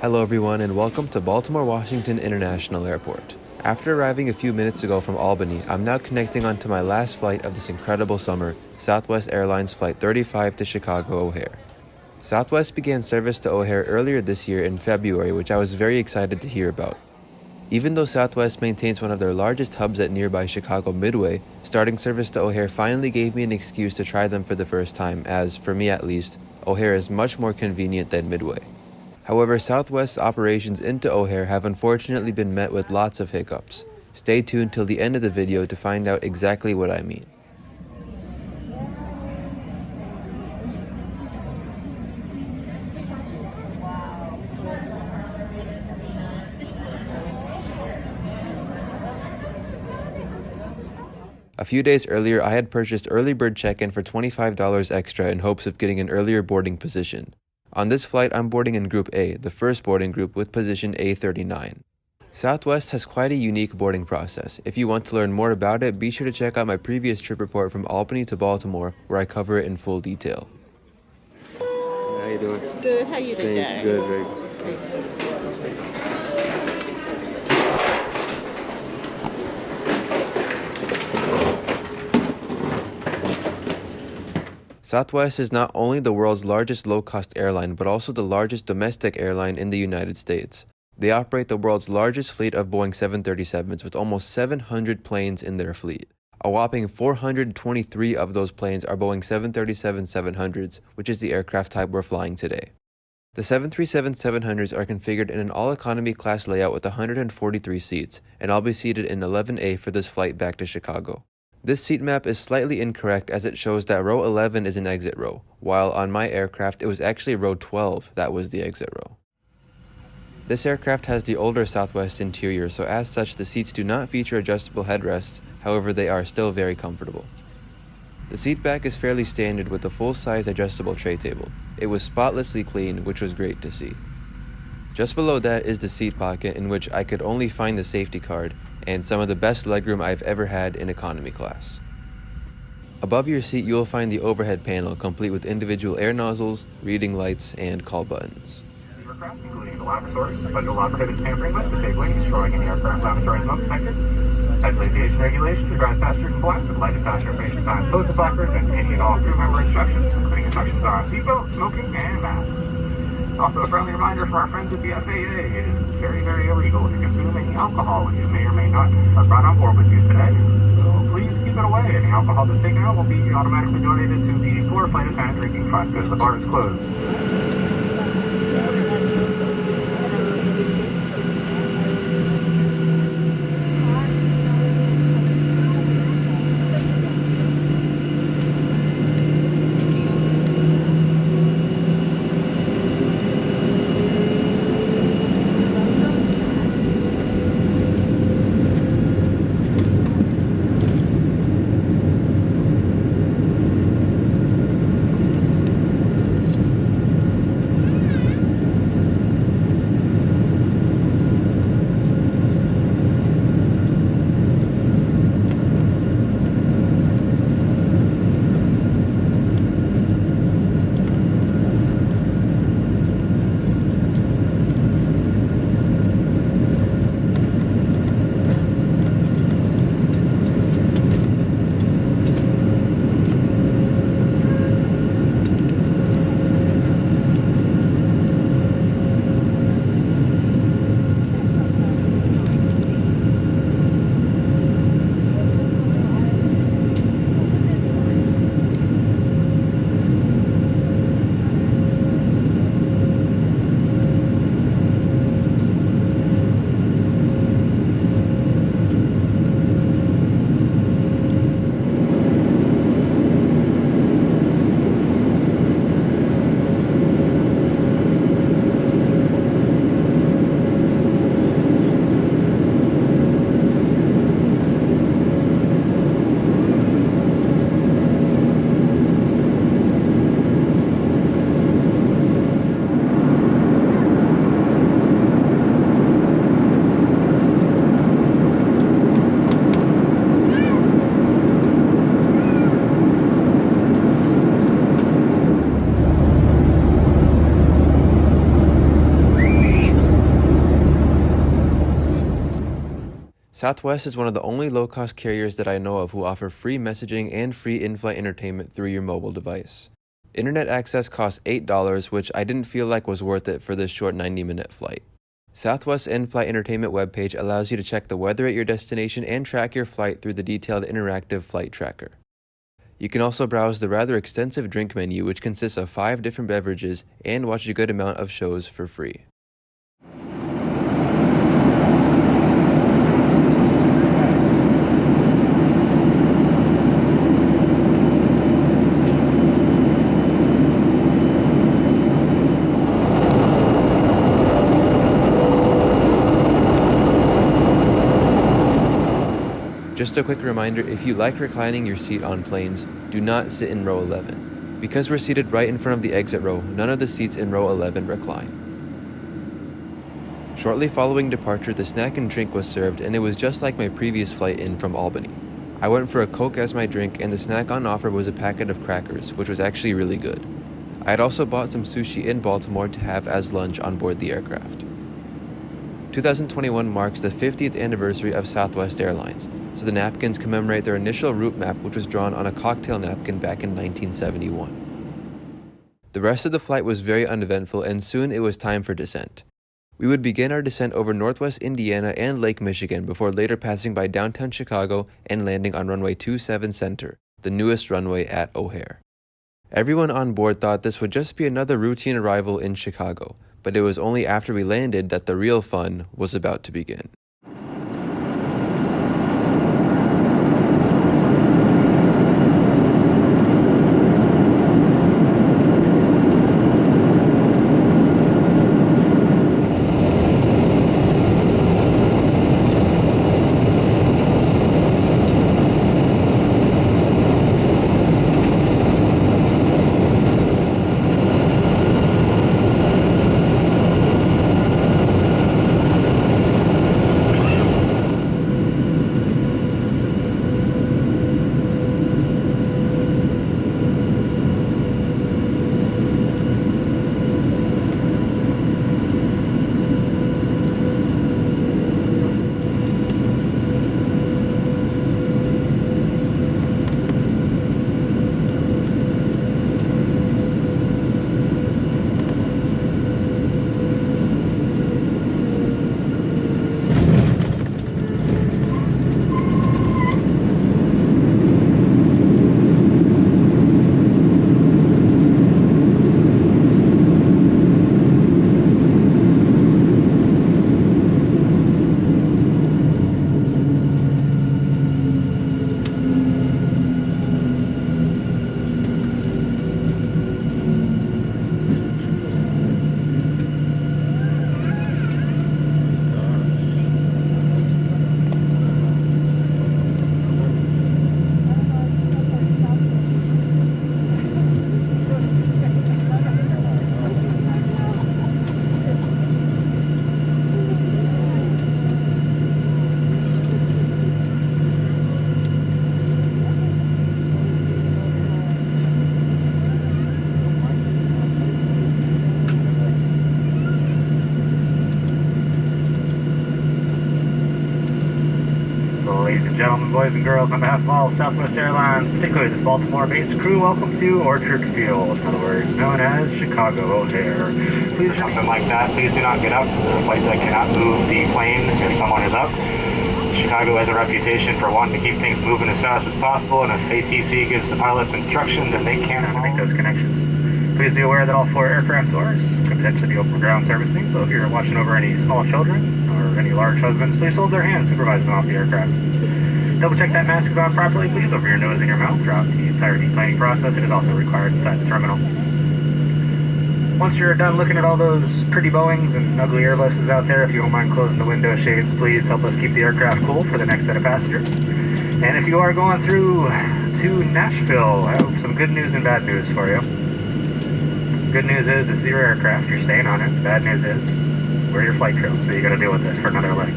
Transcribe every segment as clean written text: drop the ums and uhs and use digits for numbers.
Hello everyone and welcome to Baltimore Washington International Airport. After arriving a few minutes ago from Albany, I'm now connecting onto my last flight of this incredible summer, Southwest Airlines Flight 35 to Chicago O'Hare. Southwest began service to O'Hare earlier this year in February, which I was very excited to hear about. Even though Southwest maintains one of their largest hubs at nearby Chicago Midway, starting service to O'Hare finally gave me an excuse to try them for the first time as, for me at least, O'Hare is much more convenient than Midway. However, Southwest's operations into O'Hare have unfortunately been met with lots of hiccups. Stay tuned till the end of the video to find out exactly what I mean. A few days earlier, I had purchased early bird check-in for $25 extra in hopes of getting an earlier boarding position. On this flight, I'm boarding in Group A, the first boarding group with position A39. Southwest has quite a unique boarding process. If you want to learn more about it, be sure to check out my previous trip report from Albany to Baltimore, where I cover it in full detail. How you doing? Good. How you doing? Good, very good. Southwest is not only the world's largest low-cost airline, but also the largest domestic airline in the United States. They operate the world's largest fleet of Boeing 737s with almost 700 planes in their fleet. A whopping 423 of those planes are Boeing 737-700s, which is the aircraft type we're flying today. The 737-700s are configured in an all-economy class layout with 143 seats, and I'll be seated in 11A for this flight back to Chicago. This seat map is slightly incorrect as it shows that row 11 is an exit row, while on my aircraft it was actually row 12 that was the exit row. This aircraft has the older Southwest interior, so as such the seats do not feature adjustable headrests, however they are still very comfortable. The seat back is fairly standard with a full-size adjustable tray table. It was spotlessly clean, which was great to see. Just below that is the seat pocket in which I could only find the safety card, and some of the best legroom I've ever had in economy class. Above your seat you will find the overhead panel complete with individual air nozzles, reading lights, and call buttons. Aircraft, including the laboratories, federal law prohibits tampering with, disabling, destroying any aircraft laboratory smoke detectors. As aviation regulations, the ground passengers comply with lighted passenger facing signs, closed blockers, and any and all crew member instructions, including instructions on seatbelts, smoking, and masks. Also, a friendly reminder for our friends at the FAA, it is very, very illegal to consume any alcohol that you may or may not have brought on board with you today. So please keep it away. Any alcohol that's taken out will be automatically donated to the Floor Flight Attendant Drinking Fund because the bar is closed. Southwest is one of the only low-cost carriers that I know of who offer free messaging and free in-flight entertainment through your mobile device. Internet access costs $8, which I didn't feel like was worth it for this short 90-minute flight. Southwest's in-flight entertainment webpage allows you to check the weather at your destination and track your flight through the detailed interactive flight tracker. You can also browse the rather extensive drink menu, which consists of 5 different beverages, and watch a good amount of shows for free. Just a quick reminder, if you like reclining your seat on planes, do not sit in row 11. Because we're seated right in front of the exit row, none of the seats in row 11 recline. Shortly following departure, the snack and drink was served, and it was just like my previous flight in from Albany. I went for a Coke as my drink, and the snack on offer was a packet of crackers, which was actually really good. I had also bought some sushi in Baltimore to have as lunch on board the aircraft. 2021 marks the 50th anniversary of Southwest Airlines, so the napkins commemorate their initial route map, which was drawn on a cocktail napkin back in 1971. The rest of the flight was very uneventful, and soon it was time for descent. We would begin our descent over Northwest Indiana and Lake Michigan before later passing by downtown Chicago and landing on runway 27 Center, the newest runway at O'Hare. Everyone on board thought this would just be another routine arrival in Chicago, but it was only after we landed that the real fun was about to begin. Ladies and gentlemen, boys and girls, on behalf of all Southwest Airlines, particularly this Baltimore-based crew, welcome to Orchard Field, in other words, known as Chicago O'Hare. Please, something like that, please do not get up. The flight deck cannot move the plane if someone is up. Chicago has a reputation for wanting to keep things moving as fast as possible, and if ATC gives the pilots instructions, then they can't make those connections. Please be aware that all 4 aircraft doors could potentially be open for ground servicing, so if you're watching over any small children or any large husbands, please hold their hands, supervise them off the aircraft. Double check that mask is on properly, please, over your nose and your mouth throughout the entire deplaning process. It is also required inside the terminal. Once you're done looking at all those pretty Boeings and ugly Airbuses out there, if you don't mind closing the window shades, please help us keep the aircraft cool for the next set of passengers. And if you are going through to Nashville, I have some good news and bad news for you. Good news is it's your aircraft, you're staying on it. Bad news is we're your flight crew, so you got to deal with this for another leg.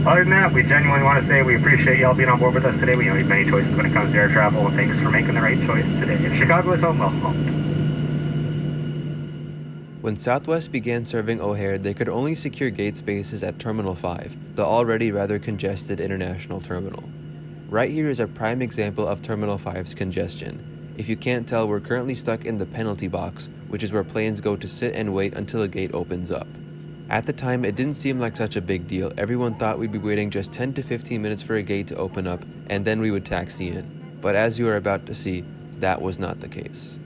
Other than that, we genuinely want to say we appreciate y'all being on board with us today. We know you have many choices when it comes to air travel, and thanks for making the right choice today. If Chicago is home, well home. When Southwest began serving O'Hare, they could only secure gate spaces at Terminal 5, the already rather congested international terminal. Right here is a prime example of Terminal 5's congestion. If you can't tell, we're currently stuck in the penalty box, which is where planes go to sit and wait until a gate opens up. At the time, it didn't seem like such a big deal. Everyone thought we'd be waiting just 10 to 15 minutes for a gate to open up, and then we would taxi in. But as you are about to see, that was not the case.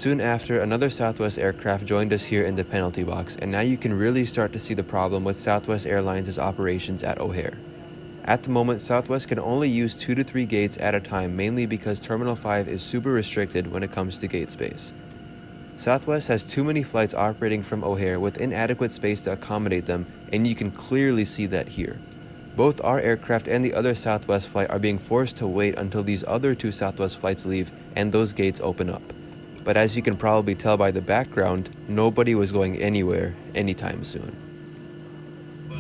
Soon after, another Southwest aircraft joined us here in the penalty box, and now you can really start to see the problem with Southwest Airlines' operations at O'Hare. At the moment, Southwest can only use 2 to 3 gates at a time, mainly because Terminal 5 is super restricted when it comes to gate space. Southwest has too many flights operating from O'Hare with inadequate space to accommodate them, and you can clearly see that here. Both our aircraft and the other Southwest flight are being forced to wait until these other 2 Southwest flights leave and those gates open up. But as you can probably tell by the background, nobody was going anywhere anytime soon.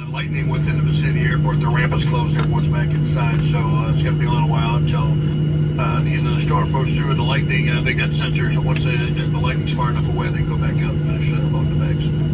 Lightning within the vicinity of the airport. The ramp is closed. Everyone's back inside, so it's going to be a little while until the end of the storm goes through. And the lightning, they got sensors, and once the lightning's far enough away, they can go back out and finish loading the bags.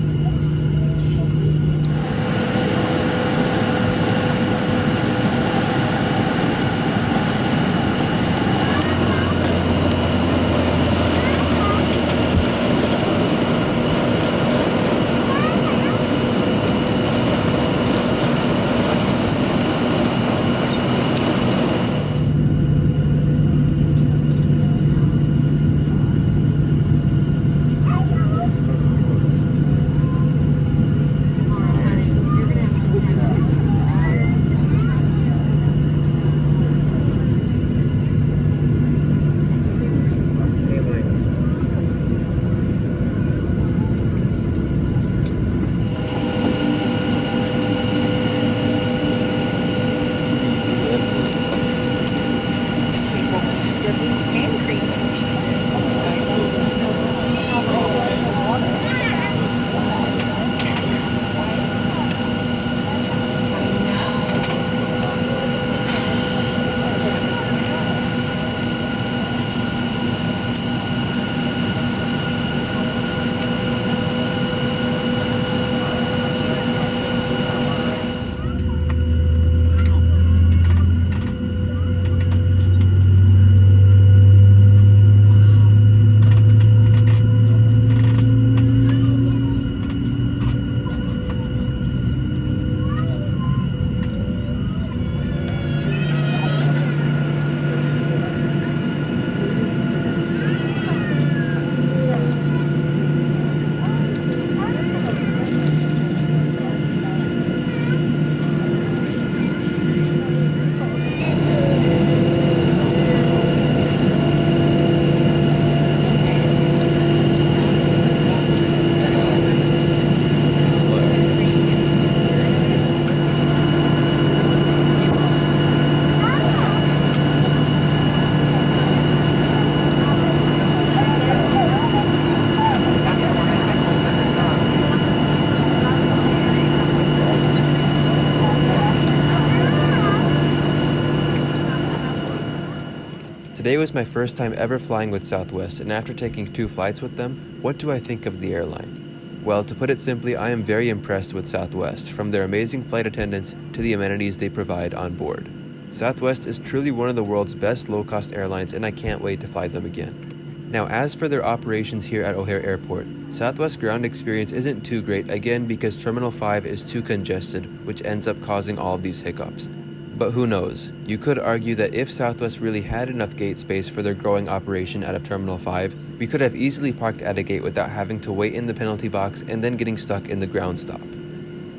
Today was my first time ever flying with Southwest, and after taking 2 flights with them, what do I think of the airline? Well, to put it simply, I am very impressed with Southwest, from their amazing flight attendants to the amenities they provide on board. Southwest is truly one of the world's best low-cost airlines, and I can't wait to fly them again. Now, as for their operations here at O'Hare Airport, Southwest ground experience isn't too great, again because Terminal 5 is too congested, which ends up causing all of these hiccups. But who knows? You could argue that if Southwest really had enough gate space for their growing operation out of Terminal 5, we could have easily parked at a gate without having to wait in the penalty box and then getting stuck in the ground stop.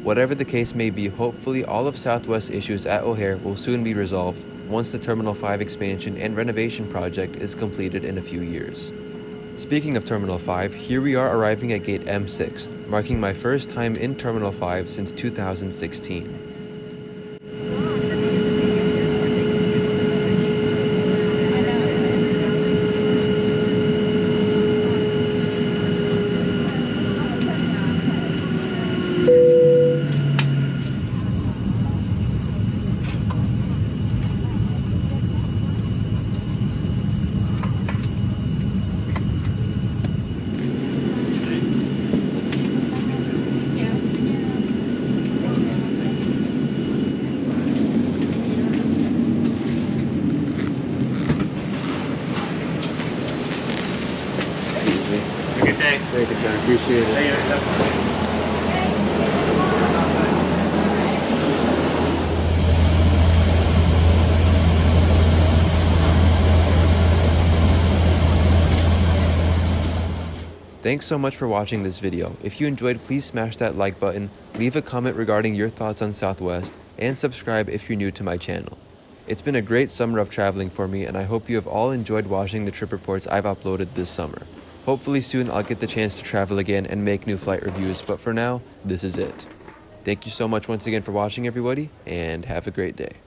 Whatever the case may be, hopefully all of Southwest's issues at O'Hare will soon be resolved once the Terminal 5 expansion and renovation project is completed in a few years. Speaking of Terminal 5, here we are arriving at Gate M6, marking my first time in Terminal 5 since 2016. Excuse me. Have a good day. Thank you, sir. Appreciate it. Thanks so much for watching this video. If you enjoyed, please smash that like button, leave a comment regarding your thoughts on Southwest, and subscribe if you're new to my channel. It's been a great summer of traveling for me, and I hope you have all enjoyed watching the trip reports I've uploaded this summer. Hopefully soon I'll get the chance to travel again and make new flight reviews, but for now, this is it. Thank you so much once again for watching, everybody, and have a great day.